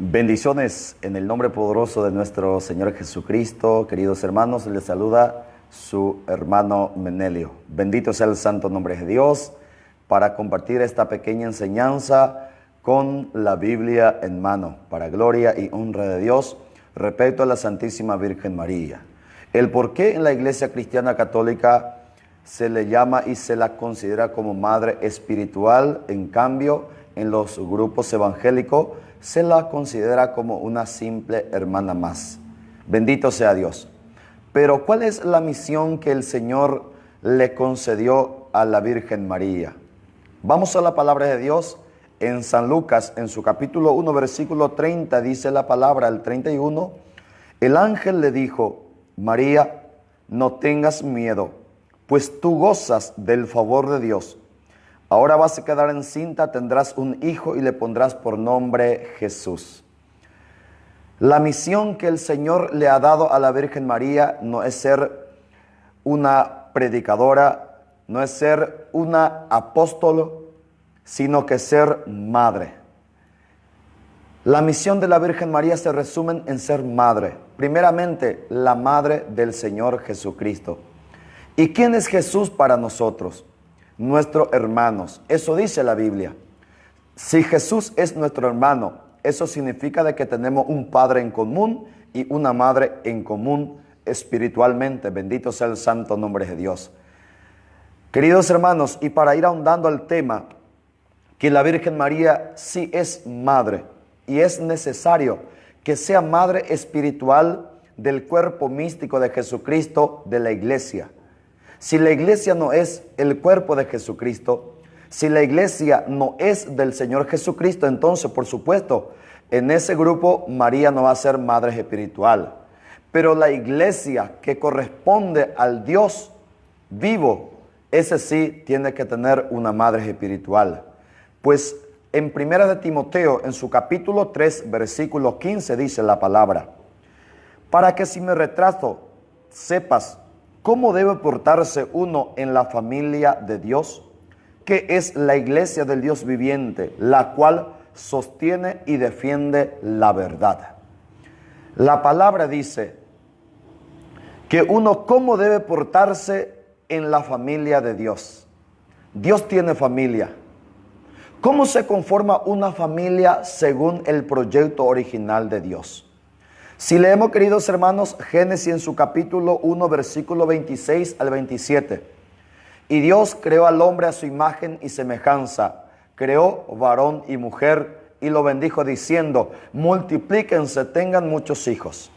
Bendiciones en el nombre poderoso de nuestro Señor Jesucristo. Queridos hermanos, les saluda su hermano Menelio. Bendito sea el santo nombre de Dios para compartir esta pequeña enseñanza con la Biblia en mano, para gloria y honra de Dios, respecto a la Santísima Virgen María. El por qué en la Iglesia Cristiana Católica se le llama y se la considera como madre espiritual, en cambio en los grupos evangélicos se la considera como una simple hermana más. Bendito sea Dios. Pero ¿cuál es la misión que el Señor le concedió a la Virgen María? Vamos a la palabra de Dios en San Lucas, en su capítulo 1, versículo 30, dice la palabra, el 31. El ángel le dijo: María, no tengas miedo, pues tú gozas del favor de Dios. Ahora vas a quedar encinta, tendrás un hijo y le pondrás por nombre Jesús. La misión que el Señor le ha dado a la Virgen María no es ser una predicadora, no es ser una apóstol, sino que ser madre. La misión de la Virgen María se resume en ser madre. Primeramente, la madre del Señor Jesucristo. ¿Y quién es Jesús para nosotros? Nuestros hermanos. Eso dice la Biblia. Si Jesús es nuestro hermano, eso significa de que tenemos un padre en común y una madre en común espiritualmente. Bendito sea el santo nombre de Dios. Queridos hermanos, y para ir ahondando al tema, que la Virgen María sí es madre y es necesario que sea madre espiritual del cuerpo místico de Jesucristo, de la iglesia. Si la iglesia no es el cuerpo de Jesucristo, si la iglesia no es del Señor Jesucristo, entonces, por supuesto, en ese grupo María no va a ser madre espiritual. Pero la iglesia que corresponde al Dios vivo, ese sí tiene que tener una madre espiritual. Pues en 1 de Timoteo, en su capítulo 3, versículo 15, dice la palabra: para que si me retraso, sepas ¿cómo debe portarse uno en la familia de Dios? Que es la iglesia del Dios viviente, la cual sostiene y defiende la verdad. La palabra dice que uno cómo debe portarse en la familia de Dios. Dios tiene familia. ¿Cómo se conforma una familia según el proyecto original de Dios? Si leemos, queridos hermanos, Génesis en su capítulo 1, versículo 26 al 27. Y Dios creó al hombre a su imagen y semejanza. Creó varón y mujer y lo bendijo diciendo: multiplíquense, tengan muchos hijos.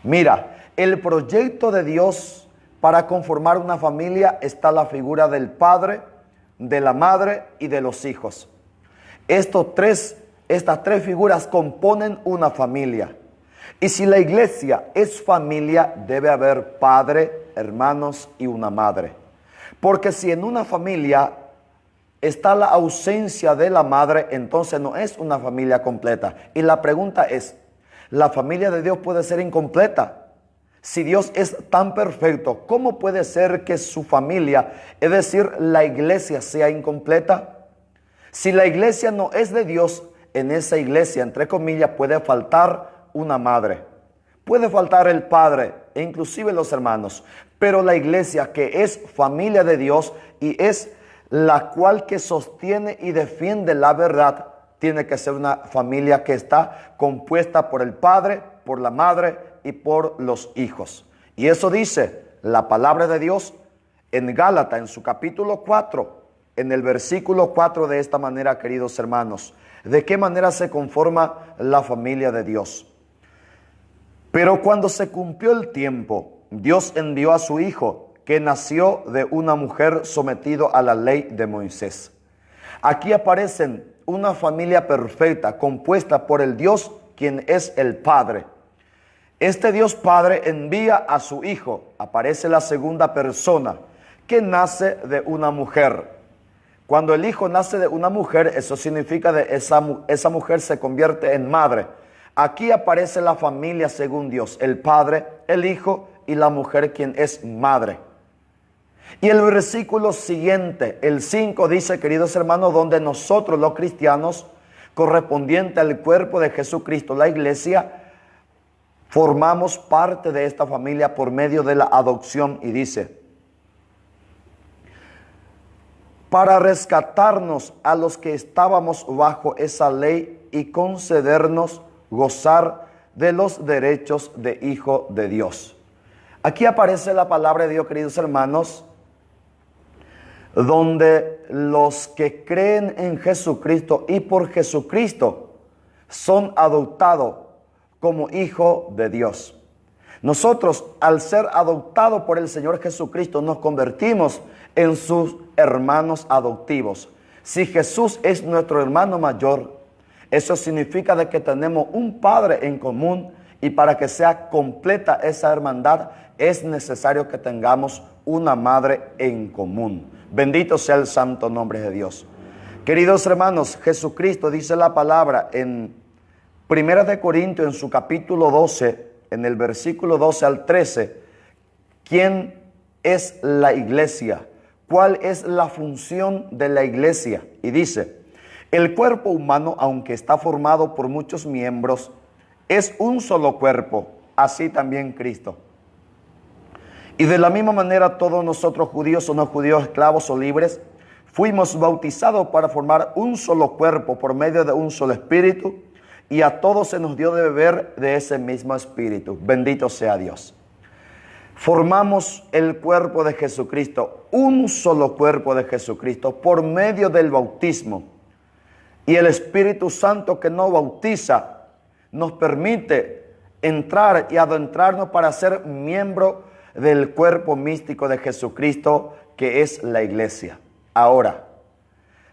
Mira, el proyecto de Dios para conformar una familia está la figura del padre, de la madre y de los hijos. Estas tres figuras componen una familia. Y si la iglesia es familia, debe haber padre, hermanos y una madre. Porque si en una familia está la ausencia de la madre, entonces no es una familia completa. Y la pregunta es, ¿la familia de Dios puede ser incompleta? Si Dios es tan perfecto, ¿cómo puede ser que su familia, es decir, la iglesia, sea incompleta? Si la iglesia no es de Dios, en esa iglesia, entre comillas, puede faltar una madre, puede faltar el padre e inclusive los hermanos, pero la iglesia que es familia de Dios y es la cual que sostiene y defiende la verdad, tiene que ser una familia que está compuesta por el padre, por la madre y por los hijos. Y eso dice la palabra de Dios en Gálatas, en su capítulo 4, en el versículo 4, de esta manera, queridos hermanos. ¿De qué manera se conforma la familia de Dios? Pero cuando se cumplió el tiempo, Dios envió a su Hijo, que nació de una mujer sometido a la ley de Moisés. Aquí aparecen una familia perfecta, compuesta por el Dios, quien es el Padre. Este Dios Padre envía a su Hijo, aparece la segunda persona, que nace de una mujer. Cuando el Hijo nace de una mujer, eso significa que esa mujer se convierte en madre. Aquí aparece la familia según Dios, el Padre, el Hijo y la mujer, quien es madre. Y el versículo siguiente, el 5, dice, queridos hermanos, donde nosotros los cristianos correspondiente al cuerpo de Jesucristo, la iglesia, formamos parte de esta familia por medio de la adopción. Y dice, para rescatarnos a los que estábamos bajo esa ley y concedernos gozar de los derechos de hijo de Dios. Aquí aparece la palabra de Dios, queridos hermanos, donde los que creen en Jesucristo y por Jesucristo son adoptados como hijo de Dios. Nosotros, al ser adoptados por el Señor Jesucristo, nos convertimos en sus hermanos adoptivos. Si Jesús es nuestro hermano mayor, eso significa de que tenemos un Padre en común, y para que sea completa esa hermandad es necesario que tengamos una madre en común. Bendito sea el santo nombre de Dios. Queridos hermanos, Jesucristo dice la palabra en 1 de Corintios, en su capítulo 12, en el versículo 12 al 13, ¿quién es la iglesia? ¿Cuál es la función de la iglesia? Y dice, el cuerpo humano, aunque está formado por muchos miembros, es un solo cuerpo, así también Cristo. Y de la misma manera todos nosotros, judíos o no judíos, esclavos o libres, fuimos bautizados para formar un solo cuerpo por medio de un solo espíritu, y a todos se nos dio de beber de ese mismo espíritu. Bendito sea Dios. Formamos el cuerpo de Jesucristo, un solo cuerpo de Jesucristo, por medio del bautismo. Y el Espíritu Santo que nos bautiza nos permite entrar y adentrarnos para ser miembro del cuerpo místico de Jesucristo, que es la iglesia. Ahora,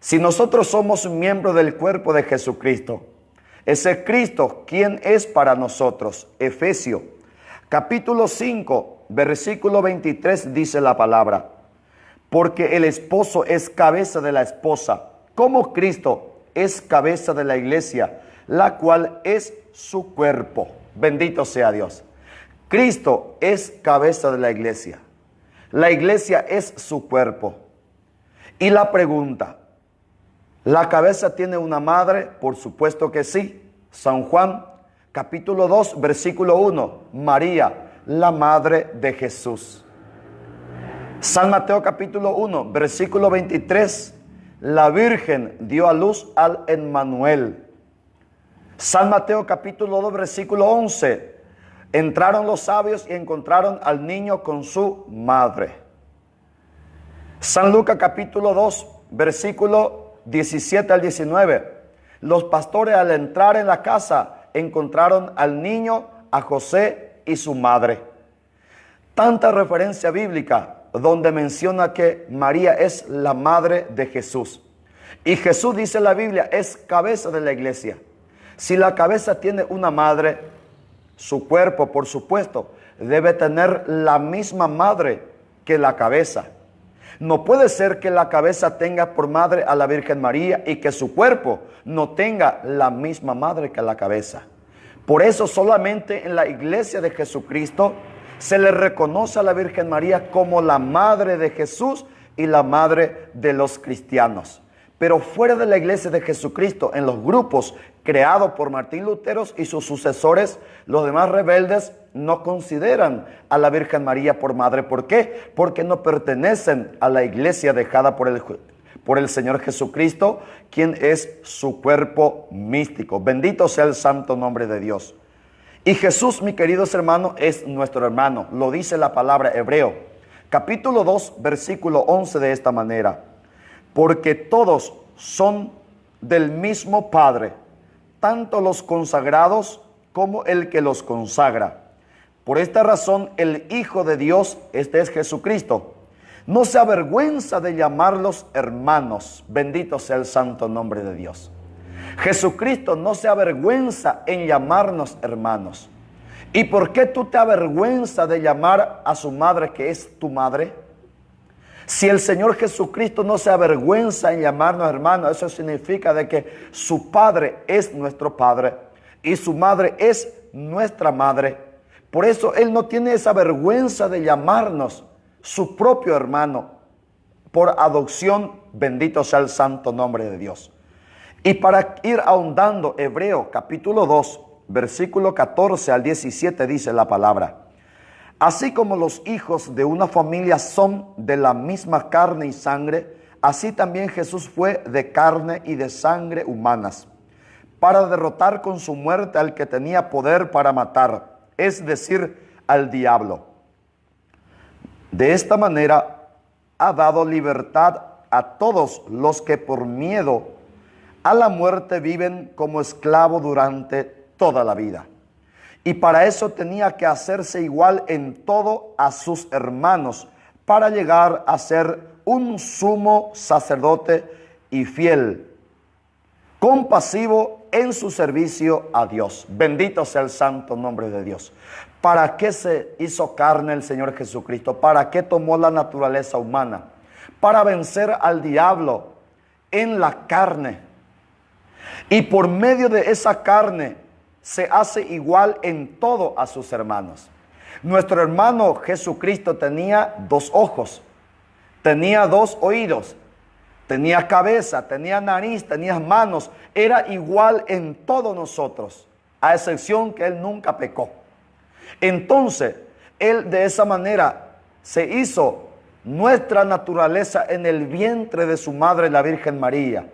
si nosotros somos miembros del cuerpo de Jesucristo, ese Cristo, ¿quién es para nosotros? Efesios, capítulo 5, versículo 23, dice la palabra, porque el esposo es cabeza de la esposa, como Cristo es cabeza de la iglesia, la cual es su cuerpo. Bendito sea Dios. Cristo es cabeza de la iglesia. La iglesia es su cuerpo. Y la pregunta, ¿la cabeza tiene una madre? Por supuesto que sí. San Juan, capítulo 2, versículo 1. María, la madre de Jesús. San Mateo, capítulo 1, versículo 23. La Virgen dio a luz al Emmanuel. San Mateo, capítulo 2, versículo 11. Entraron los sabios y encontraron al niño con su madre. San Lucas, capítulo 2, versículo 17 al 19. Los pastores, al entrar en la casa, encontraron al niño, a José y su madre. Tanta referencia bíblica donde menciona que María es la madre de Jesús. Y Jesús, dice la Biblia, es cabeza de la iglesia. Si la cabeza tiene una madre, su cuerpo, por supuesto, debe tener la misma madre que la cabeza. No puede ser que la cabeza tenga por madre a la Virgen María y que su cuerpo no tenga la misma madre que la cabeza. Por eso solamente en la iglesia de Jesucristo se le reconoce a la Virgen María como la madre de Jesús y la madre de los cristianos. Pero fuera de la iglesia de Jesucristo, en los grupos creados por Martín Lutero y sus sucesores, los demás rebeldes no consideran a la Virgen María por madre. ¿Por qué? Porque no pertenecen a la iglesia dejada por el Señor Jesucristo, quien es su cuerpo místico. Bendito sea el santo nombre de Dios. Y Jesús, mis queridos hermanos, es nuestro hermano. Lo dice la palabra Hebreo, capítulo 2, versículo 11 de esta manera. Porque todos son del mismo Padre, tanto los consagrados como el que los consagra. Por esta razón, el Hijo de Dios, este es Jesucristo, no se avergüenza de llamarlos hermanos. Bendito sea el santo nombre de Dios. Jesucristo no se avergüenza en llamarnos hermanos. ¿Y por qué tú te avergüenzas de llamar a su madre, que es tu madre? Si el Señor Jesucristo no se avergüenza en llamarnos hermanos, eso significa de que su Padre es nuestro Padre y su madre es nuestra madre. Por eso Él no tiene esa vergüenza de llamarnos su propio hermano por adopción. Bendito sea el santo nombre de Dios. Y para ir ahondando, Hebreo capítulo 2, versículo 14 al 17 dice la palabra: así como los hijos de una familia son de la misma carne y sangre, así también Jesús fue de carne y de sangre humanas, para derrotar con su muerte al que tenía poder para matar, es decir, al diablo. De esta manera ha dado libertad a todos los que por miedo a la muerte viven como esclavos durante toda la vida. Y para eso tenía que hacerse igual en todo a sus hermanos, para llegar a ser un sumo sacerdote y fiel, compasivo en su servicio a Dios. Bendito sea el santo nombre de Dios. ¿Para qué se hizo carne el Señor Jesucristo? ¿Para qué tomó la naturaleza humana? Para vencer al diablo en la carne. Y por medio de esa carne se hace igual en todo a sus hermanos. Nuestro hermano Jesucristo tenía 2 ojos, tenía 2 oídos, tenía cabeza, tenía nariz, tenía manos. Era igual en todos nosotros, a excepción que Él nunca pecó. Entonces, Él de esa manera se hizo nuestra naturaleza en el vientre de su madre, la Virgen María.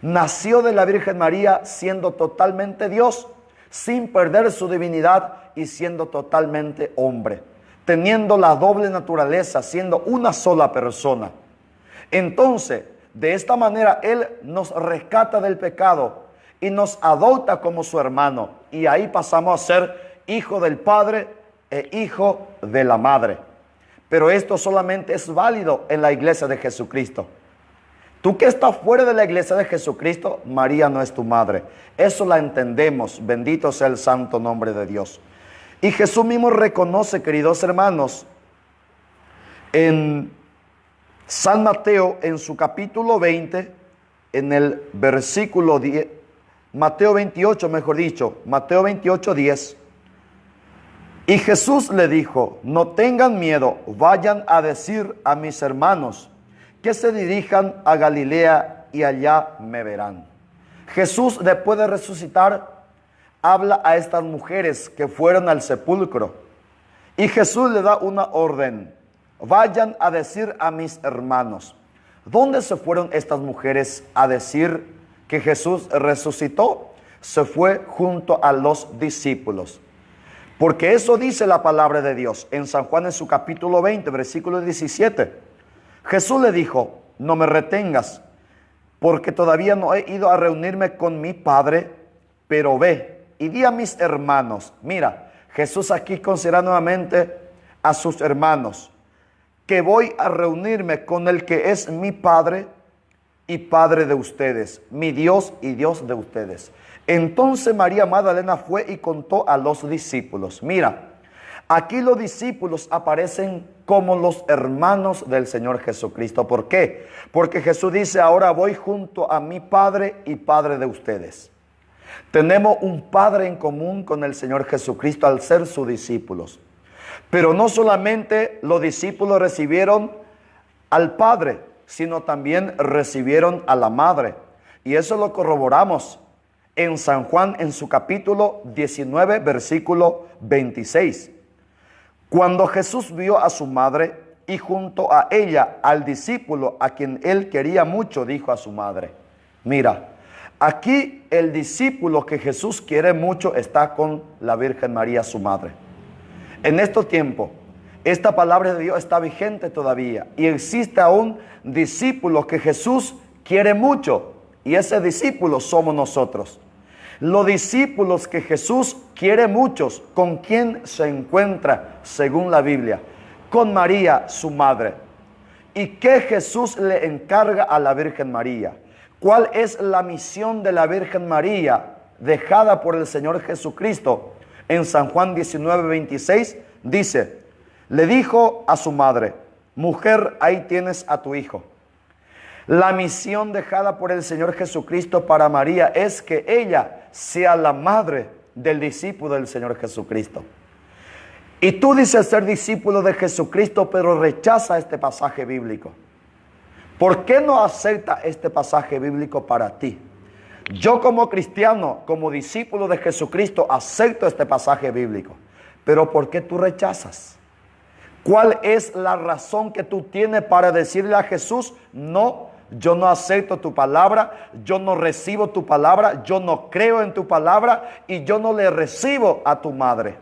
Nació de la Virgen María siendo totalmente Dios, sin perder su divinidad y siendo totalmente hombre, teniendo la doble naturaleza, siendo una sola persona. Entonces, de esta manera, Él nos rescata del pecado y nos adopta como su hermano. Y ahí pasamos a ser hijo del Padre e hijo de la Madre. Pero esto solamente es válido en la iglesia de Jesucristo. Tú que estás fuera de la iglesia de Jesucristo, María no es tu madre. Eso la entendemos. Bendito sea el santo nombre de Dios. Y Jesús mismo reconoce, queridos hermanos, en San Mateo, en su capítulo 20, en el versículo 10, Mateo 28, mejor dicho, Mateo 28, 10. Y Jesús le dijo: no tengan miedo, vayan a decir a mis hermanos que se dirijan a Galilea y allá me verán. Jesús, después de resucitar, habla a estas mujeres que fueron al sepulcro. Y Jesús le da una orden: vayan a decir a mis hermanos. ¿Dónde se fueron estas mujeres a decir que Jesús resucitó? Se fue junto a los discípulos. Porque eso dice la palabra de Dios en San Juan, en su capítulo 20, versículo 17. Jesús le dijo: no me retengas, porque todavía no he ido a reunirme con mi Padre, pero ve y di a mis hermanos. Mira, Jesús aquí considera nuevamente a sus hermanos, que voy a reunirme con el que es mi Padre y Padre de ustedes, mi Dios y Dios de ustedes. Entonces María Magdalena fue y contó a los discípulos. Mira, aquí los discípulos aparecen como los hermanos del Señor Jesucristo. ¿Por qué? Porque Jesús dice: ahora voy junto a mi Padre y Padre de ustedes. Tenemos un Padre en común con el Señor Jesucristo al ser sus discípulos. Pero no solamente los discípulos recibieron al Padre, sino también recibieron a la Madre. Y eso lo corroboramos en San Juan, en su capítulo 19, versículo 26. Cuando Jesús vio a su madre y junto a ella al discípulo a quien él quería mucho, dijo a su madre: mira, aquí el discípulo que Jesús quiere mucho está con la Virgen María, su madre. En estos tiempos, esta palabra de Dios está vigente todavía y existe aún discípulos que Jesús quiere mucho, y ese discípulo somos nosotros. Los discípulos que Jesús quiere muchos, ¿con quién se encuentra según la Biblia? Con María, su madre. ¿Y qué Jesús le encarga a la Virgen María? ¿Cuál es la misión de la Virgen María dejada por el Señor Jesucristo? En San Juan 19, 26 dice: le dijo a su madre: mujer, ahí tienes a tu hijo. La misión dejada por el Señor Jesucristo para María es que ella sea la madre del discípulo del Señor Jesucristo. Y tú dices ser discípulo de Jesucristo, pero rechaza este pasaje bíblico. ¿Por qué no acepta este pasaje bíblico para ti? Yo como cristiano, como discípulo de Jesucristo, acepto este pasaje bíblico. Pero ¿por qué tú rechazas? ¿Cuál es la razón que tú tienes para decirle a Jesús, no, yo no acepto tu palabra, yo no recibo tu palabra, yo no creo en tu palabra y yo no le recibo a tu madre?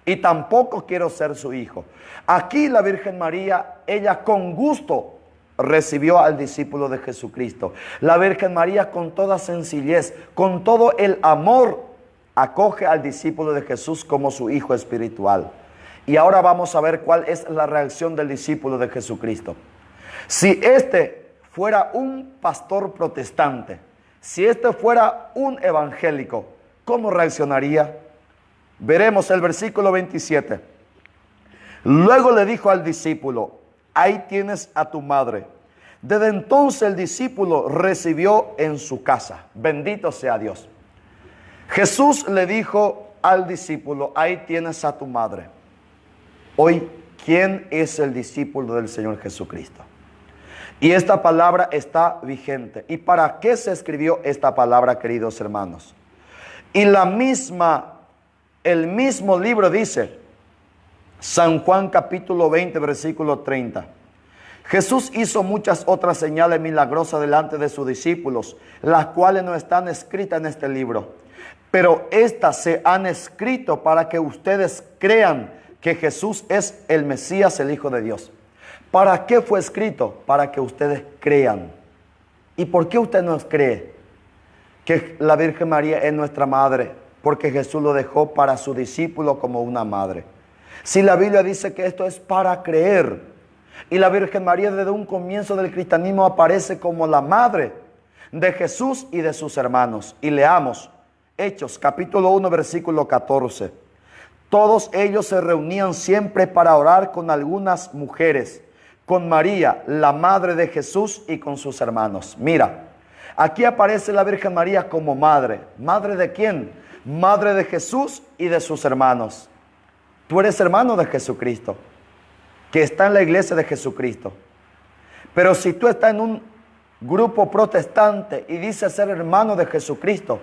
Y tampoco quiero ser su hijo. Aquí la Virgen María, ella con gusto recibió al discípulo de Jesucristo. La Virgen María con toda sencillez, con todo el amor, acoge al discípulo de Jesús como su hijo espiritual. Y ahora vamos a ver cuál es la reacción del discípulo de Jesucristo. Si este fuera un pastor protestante, si este fuera un evangélico, ¿cómo reaccionaría? Veremos el versículo 27. Luego le dijo al discípulo, ahí tienes a tu madre. Desde entonces el discípulo recibió en su casa. Bendito sea Dios. Jesús le dijo al discípulo, ahí tienes a tu madre. Hoy, ¿quién es el discípulo del Señor Jesucristo? Y esta palabra está vigente. ¿Y para qué se escribió esta palabra, queridos hermanos? Y el mismo libro dice, San Juan capítulo 20, versículo 30. Jesús hizo muchas otras señales milagrosas delante de sus discípulos, las cuales no están escritas en este libro. Pero estas se han escrito para que ustedes crean que Jesús es el Mesías, el Hijo de Dios. ¿Para qué fue escrito? Para que ustedes crean. ¿Y por qué usted no cree que la Virgen María es nuestra madre? Porque Jesús lo dejó para su discípulo como una madre. Si la Biblia dice que esto es para creer, y la Virgen María desde un comienzo del cristianismo aparece como la madre de Jesús y de sus hermanos. Y leamos Hechos capítulo 1 versículo 14. Todos ellos se reunían siempre para orar con algunas mujeres, con María, la madre de Jesús, y con sus hermanos. Mira, aquí aparece la Virgen María como madre. ¿Madre de quién? Madre de Jesús y de sus hermanos. Tú eres hermano de Jesucristo, que está en la iglesia de Jesucristo. Pero si tú estás en un grupo protestante y dices ser hermano de Jesucristo,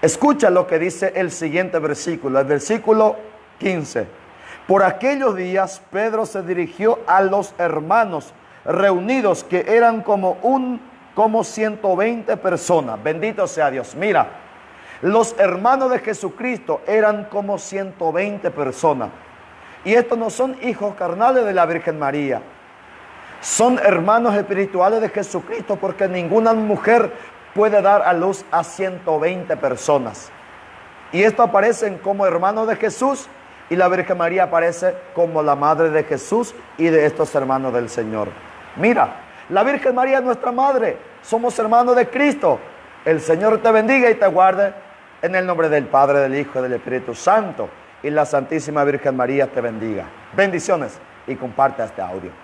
escucha lo que dice el siguiente versículo, el versículo 15. Por aquellos días Pedro se dirigió a los hermanos reunidos, que eran como 120 personas. Bendito sea Dios. Mira, los hermanos de Jesucristo eran como 120 personas. Y estos no son hijos carnales de la Virgen María. Son hermanos espirituales de Jesucristo, porque ninguna mujer puede dar a luz a 120 personas. Y estos aparecen como hermanos de Jesús, y la Virgen María aparece como la madre de Jesús y de estos hermanos del Señor. Mira, la Virgen María es nuestra madre. Somos hermanos de Cristo. El Señor te bendiga y te guarde, en el nombre del Padre, del Hijo y del Espíritu Santo. Y la Santísima Virgen María te bendiga. Bendiciones, y comparte este audio.